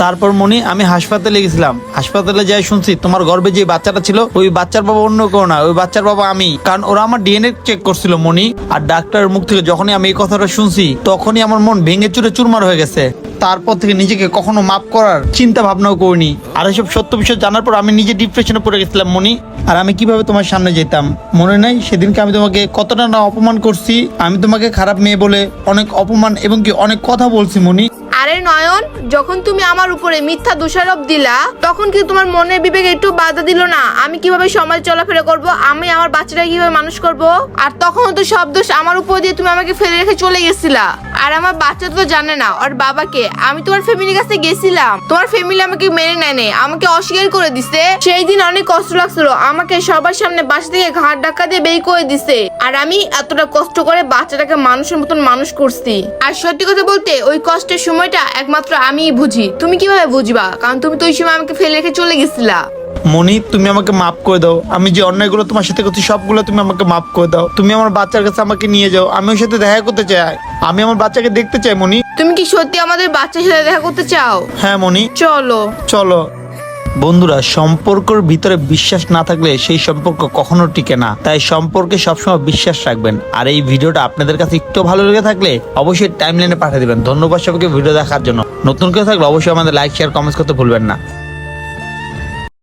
তারপর মনি আমি হাসপাতালে গেছিলাম। হাসপাতালে যাই শুনছি তোমার গর্ভে যে বাচ্চাটা ছিল ওই বাচ্চার বাবা অন্য কেউ না, ওই বাচ্চার বাবা আমি। কারণ ওরা আমার ডিএনএ চেক করছিল মনি। আর ডাক্তারের মুখ থেকে যখনই আমি এই কথাটা শুনছি তখনই আমার মন ভেঙে চুরে চুরমার হয়ে গেছে। তারপর থেকে নিজেকে কখনো মাফ করার চিন্তা ভাবনাও করিনি। আর এসব সত্য বিষয় জানার পর আমি নিজে ডিপ্রেশনে পড়ে গেছিলাম মনি। আর আমি কিভাবে তোমার সামনে যেতাম মনে নাই? সেদিনকে আমি তোমাকে কতটা না অপমান করছি। আমি তোমাকে খারাপ মেয়ে বলে অনেক অপমান এবং কি অনেক কথা বলছি মনি। আরে নয়ন, যখন তুমি আমার উপরে মিথ্যা দোষারোপ দিলা তখন কি তোমার মনে বিবেক একটু বাধা দিল না? আমি কিভাবে সমাজ চলাফেরা করব, আমি আমার বাচ্চাটা কিভাবে মানুষ করব? আর তখন তো সব দোষ আমার উপর দিয়ে তুমি আমাকে ফেলে রেখে চলে গেছিলা। আর আমার বাচ্চা তো জানে না ওর বাবাকে। আমি তোমার ফ্যামিলির কাছে গেছিলাম, তোমার ফ্যামিলি আমাকে মেনে নেয় নাই, আমাকে অস্বীকার করে দিছে। সেই দিন অনেক কষ্ট লাগছিল, আমাকে সবার সামনে বাসা থেকে ঘাট ধাক্কা দিয়ে বের করে দিছে। আর আমি এতটা কষ্ট করে বাচ্চাটাকে মানুষের মতন মানুষ করছি। আর সত্যি কথা বলতে ওই কষ্টের সময়টা একমাত্র আমিই বুঝি, তুমি কিভাবে বুঝবা? কারণ তুমি তো ওই সময় আমাকে ফেলে রেখে চলে গেছিলা। মনি তুমি আমাকে মাফ করে দাও। আমি যে অন্যায়গুলো তোমার সাথে করছি সবগুলো তুমি আমাকে মাফ করে দাও। তুমি আমার বাচ্চার কাছে আমাকে নিয়ে যাও, আমি ওর সাথে দেখা করতে চাই। আমি আমার বাচ্চাকে দেখতে চাই মনি। তুমি কি সত্যি আমাদের বাচ্চার সাথে দেখা করতে চাও? হ্যাঁ মনি, চলো চলো। বন্ধুরা, সম্পর্কের ভিতরে বিশ্বাস না থাকলে সেই সম্পর্ক কখনো টিকে না। তাই সম্পর্কে সবসময় বিশ্বাস রাখবেন। আর এই ভিডিওটা আপনাদের কাছে একটু ভালো লেগে থাকলে অবশ্যই টাইমলাইনে পাঠিয়ে দিবেন। ধন্যবাদ সবাইকে ভিডিও দেখার জন্য। নতুন কেউ থাকলে অবশ্যই আমাদের লাইক শেয়ার কমেন্টস করতে ভুলবেন না।